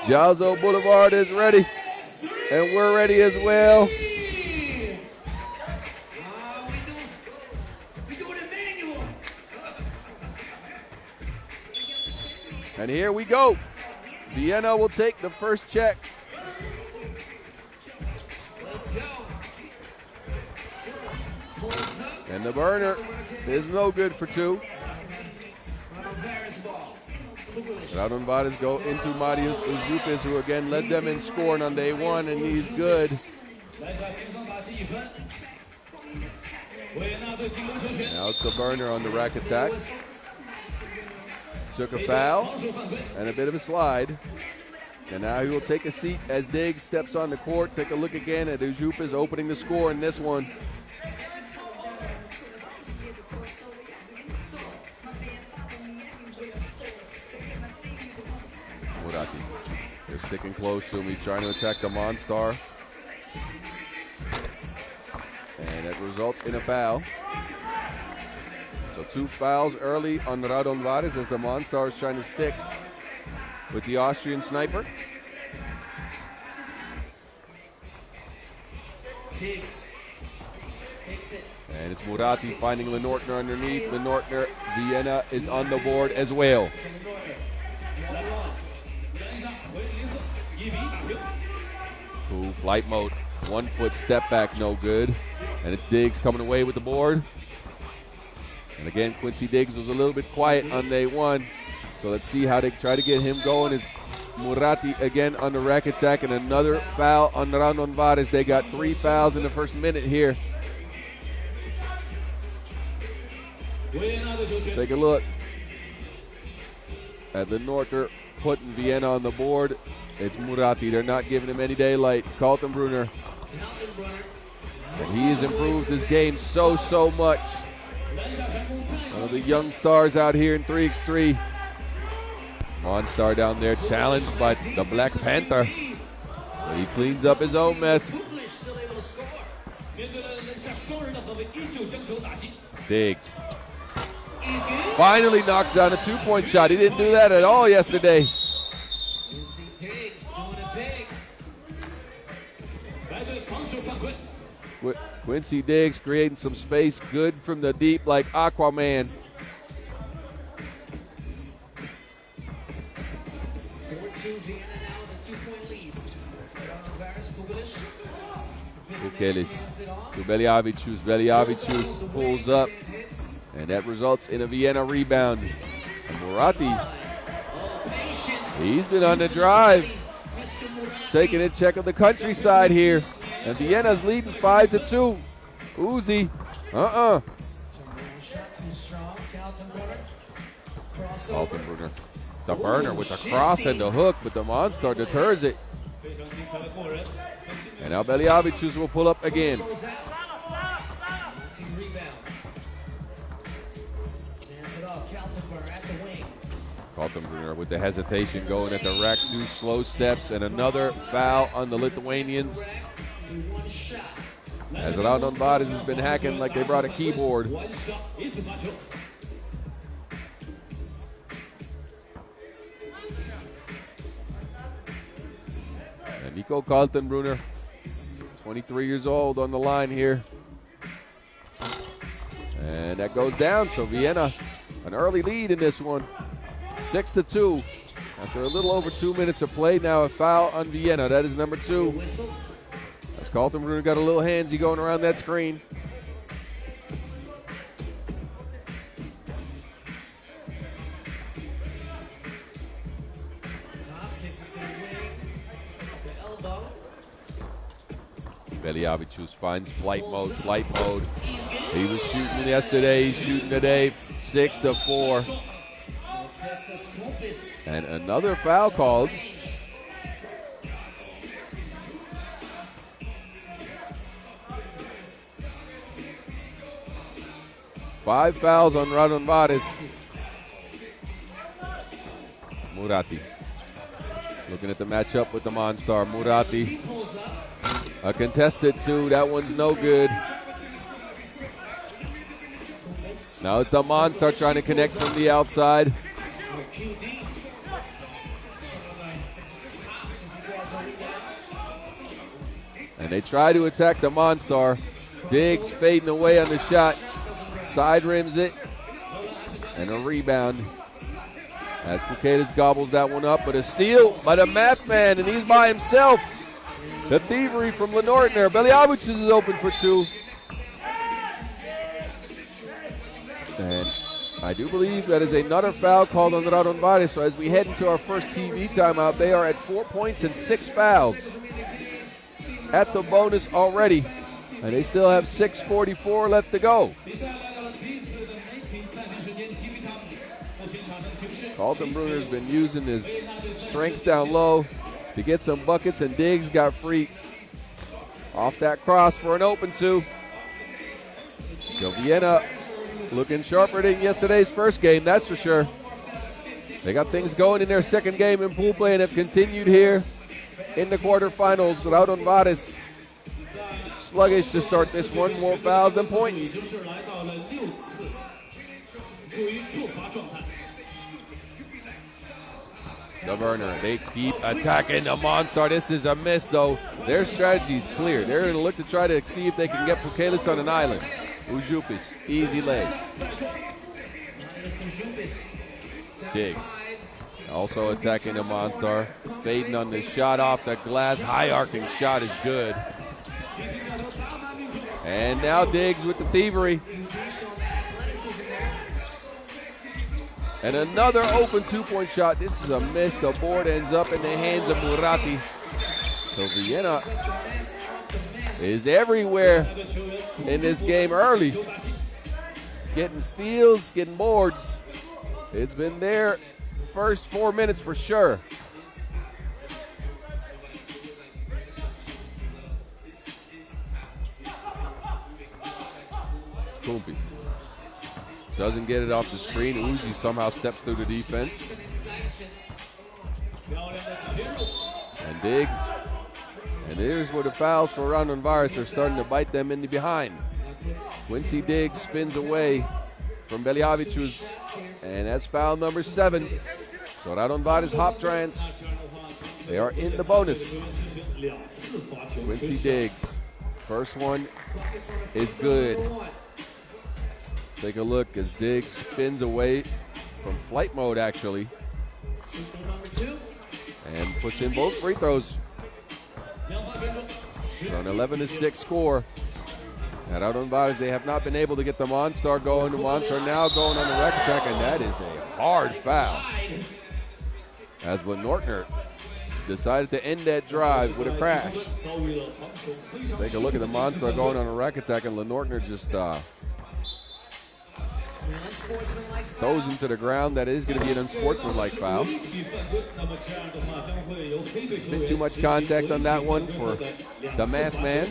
Jalzo Boulevard is ready, and we're ready as well. And here we go. Vienna will take the first check. And the burner is no good for two. Raudondvaris go into Marius Uzupis, who again led them in scoring on day one, and he's good. Now it's the burner on the rack attack. Took a foul and a bit of a slide. And now he will take a seat as Diggs steps on the court. Take a look again at Uzupis opening the score in this one. They're sticking close to him. He's trying to attack the Monstar. And it results in a foul. So 2 fouls early on Raudondvaris as the Monstar is trying to stick with the Austrian sniper. And it's Murati finding Lenortner underneath. Lenortner, Vienna is on the board as well. Ooh, flight mode. 1 foot step back, no good. And it's Diggs coming away with the board. And again, Quincy Diggs was a little bit quiet on day one. So let's see how they try to get him going. It's Murati again on the rack attack, and another foul on Raudondvaris. They got 3 fouls in the first minute here. Take a look at Lenortner putting Vienna on the board. It's Murati. They're not giving him any daylight. Kaltenbrunner. And he has improved his game so much. One of the young stars out here in 3x3. Monstar down there challenged by the Black Panther. But he cleans up his own mess. Diggs finally knocks down a 2-point shot. He didn't do that at all yesterday. Quincy Diggs creating some space, good from the deep like Aquaman. Bukelis to Beliavicius. Beliavicius pulls up, and that results in a Vienna rebound. And Murati, he's been on the drive, taking a check of the countryside here. And Vienna's leading 5-2. Uzi, Kaltenbrunner, the burner with the cross and the hook, but the Monstar deters it. And now Beliavicius will pull up again. Kaltenbrunner with the hesitation going at the rack, 2 slow steps, and another foul on the Lithuanians. As Raudondvaris has been hacking like they brought a keyboard. And Nico Kaltenbrunner, 23 years old, on the line here. And that goes down, so Vienna, an early lead in this one. 6-2. After a little over 2 minutes of play, now a foul on Vienna. That is number 2. As Kaltenbrunner got a little handsy going around that screen. Beliavicius finds flight mode. He was shooting yesterday, he's shooting today. 6-4. And another foul called. Five fouls on Raudondvaris. Murati looking at the matchup with the Monstar. Murati, a contested 2. That one's no good. Now it's the Monstar trying to connect from the outside. And they try to attack the Monstar. Diggs fading away on the shot. Side rims it. And a rebound. As Puketas gobbles that one up, but a steal by the math man, and he's by himself. The thievery from Lenortner. Beljavic is open for two. And I do believe that is another foul called on Raudondvaris. So as we head into our first TV timeout, they are at 4 points and 6 fouls at the bonus already. And they still have 6:44 left to go. Kaltenbrunner's been using his strength down low to get some buckets, and Diggs got free off that cross for an open two. So Vienna looking sharper than yesterday's first game, that's for sure. They got things going in their second game in pool play and have continued here in the quarterfinals. Raudondvaris sluggish to start this one, more fouls than points. The Werner, they keep attacking the Monstar. This is a miss, though. Their strategy is clear. They're going to look to try to see if they can get Pukelis on an island. Ujupis, easy leg. Diggs, also attacking the Monstar. Fading on the shot off the glass. High arcing shot is good. And now Diggs with the thievery. And another open two-point shot. This is a miss. The board ends up in the hands of Muratti. So Vienna is everywhere in this game early. Getting steals, getting boards. It's been their first 4 minutes for sure. Kumpis doesn't get it off the screen. Uzi somehow steps through the defense. And Diggs. And here's where the fouls for Raudondvaris are starting to bite them in the behind. Quincy Diggs spins away from Beljavic, and that's foul number 7. So Raudondvaris Hoptrans, they are in the bonus. Quincy Diggs, first one is good. Take a look as Diggs spins away from flight mode, actually, and puts in both free throws. So an 11-6 score. At Raudondvaris, they have not been able to get the Monstar going. The Monstar now going on the rack attack, and that is a hard foul. As Lenortner decided to end that drive with a crash. Take a look at the Monstar going on a rack attack, and Lenortner just throws him to the ground. That is going to be an unsportsmanlike foul. Been too much contact on that one for the math man.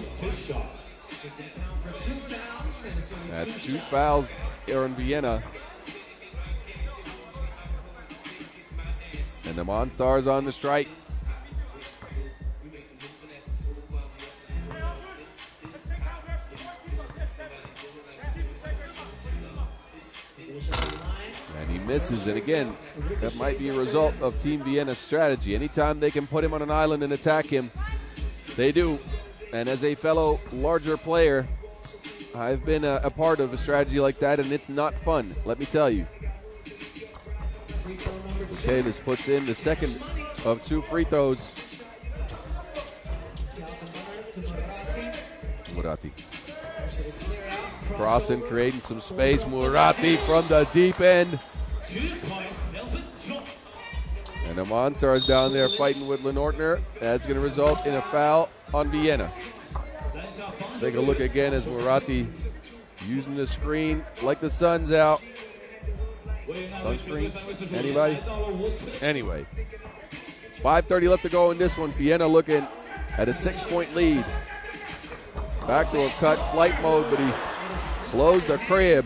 That's 2 fouls here in Vienna. And the Monstars on the strike. And he misses, and again, that might be a result of Team Vienna's strategy. Anytime they can put him on an island and attack him, they do. And as a fellow larger player, I've been a part of a strategy like that, and it's not fun, let me tell you. Kalis puts in the second of 2 free throws. Muratti. Crossing, creating some space. Muratti from the deep end. And the Monstars down there fighting with Lenortner. That's going to result in a foul on Vienna. Take a look again as Muratti using the screen like the sun's out. Sunscreen? Anybody? Anyway, 5:30 left to go in this one. Vienna looking at a 6-point lead. Backdoor cut, flight mode, but he blows the crib.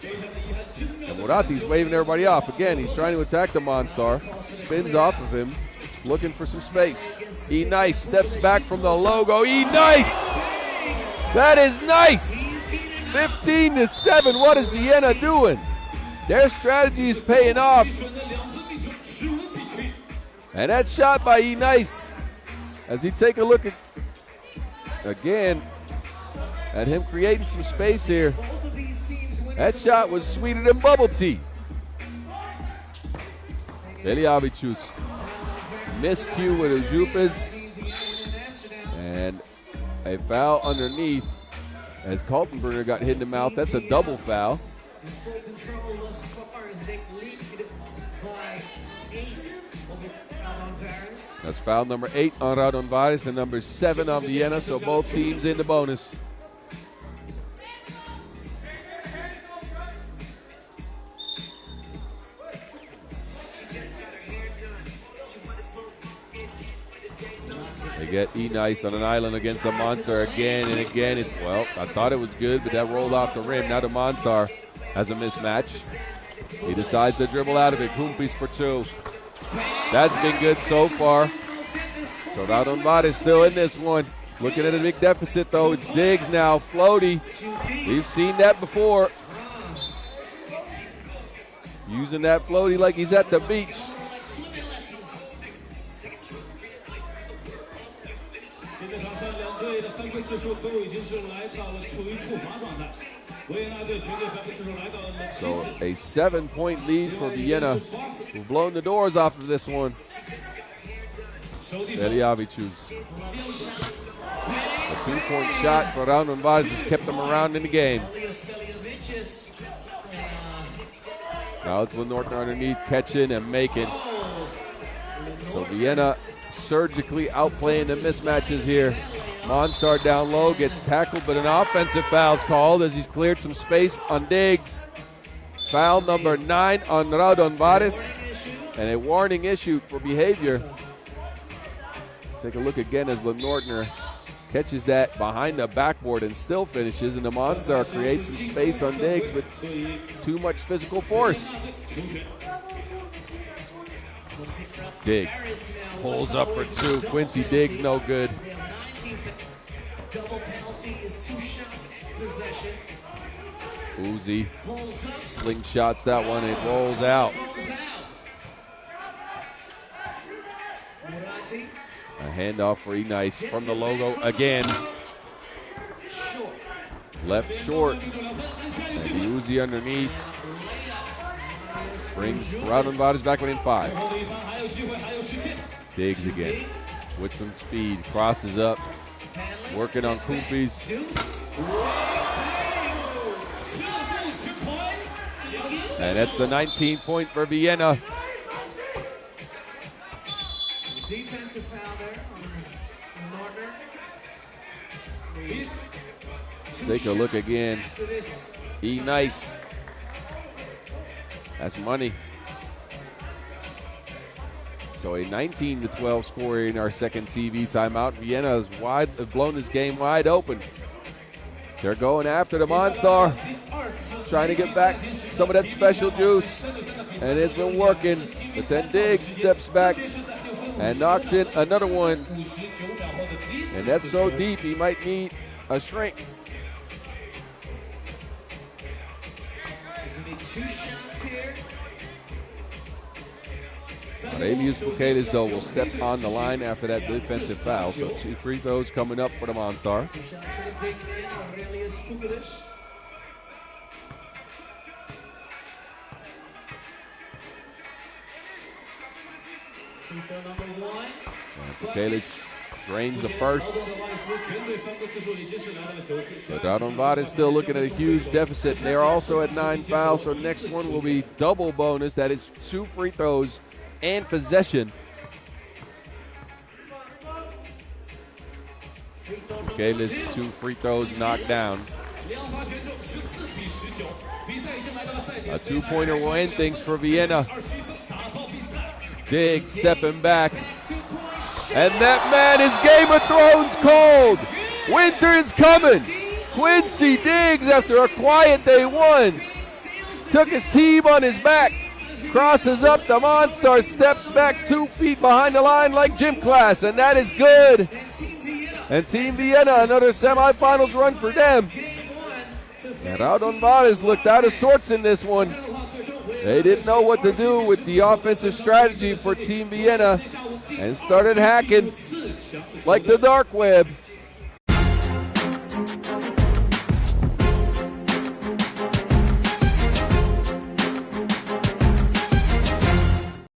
And Muratti's waving everybody off. Again, he's trying to attack the Monstar. Spins off of him, looking for some space. E-Nice steps back from the logo. E-Nice! That is nice! 15-7. What is Vienna doing? Their strategy is paying off. And that shot by E-Nice As he take a look at, again, at him creating some space here. That shot was sweeter than bubble tea. Veliavicius miscue with Ujupis. And a foul underneath as Kaltenbrunner got hit in the mouth. That's a double foul. That's foul number 8 on Raudondvaris and number 7 on Vienna, so both teams in the bonus. They get E-Nice on an island against the Monster again and again. Well, I thought it was good, but that rolled off the rim. Now the Monster has a mismatch. He decides to dribble out of it. Kumpis for 2. That's been good so far. So Raudondvaris still in this one. Looking at a big deficit, though. It's Diggs now, floaty. We've seen that before. Using that floaty like he's at the beach. So a 7-point lead for Vienna, who've blown the doors off of this one. Veliavicius. A 2-point shot for Raudondvaris has kept them around in the game. Now it's Lenortner underneath, catching and making. So Vienna surgically outplaying the mismatches here. Monstar down low, gets tackled, but an offensive foul's called as he's cleared some space on Diggs. Foul number 9 on Raudondvaris, and a warning issued for behavior. Take a look again as Lenortner catches that behind the backboard and still finishes, and the Monstar creates some space on Diggs, but too much physical force. Diggs pulls up for 2. Quincy Diggs no good. Double penalty is 2 shots at possession. Uzi slingshots that one. It rolls out. A handoff for E-Nice from the logo again. Left short. And Uzi underneath. Brings Raudondvaris back within 5. Diggs again with some speed. Crosses up. Working on Kumpis. And that's the 19th point for Vienna. Defensive foul there on Nortner. Take a look again. E-Nice. That's money. So a 19-12 score in our second TV timeout. Vienna has blown this game wide open. They're going after the Monstar, trying to get back some of that special juice, and it's been working. But then Diggs steps back and knocks in another one, and that's so deep he might need a shrink. Aurelius Bukelis, though, will step on the line after that defensive foul. So 2 free throws coming up for the Monstar. Bukelis drains the first. So Raudondvaris still looking at a huge deficit. They are also at 9 fouls, so next one will be double bonus. That is 2 free throws and possession. Bukelis, 2 free throws knocked down. A 2-pointer will end things for Vienna. Diggs stepping back. And that man is Game of Thrones cold. Winter is coming. Quincy Diggs, after a quiet day 1, took his team on his back. Crosses up, the Monstar steps back 2 feet behind the line like gym class, and that is good. And Team Vienna, another semifinals run for them. And Raudondvaris looked out of sorts in this one. They didn't know what to do with the offensive strategy for Team Vienna. and started hacking like the dark web.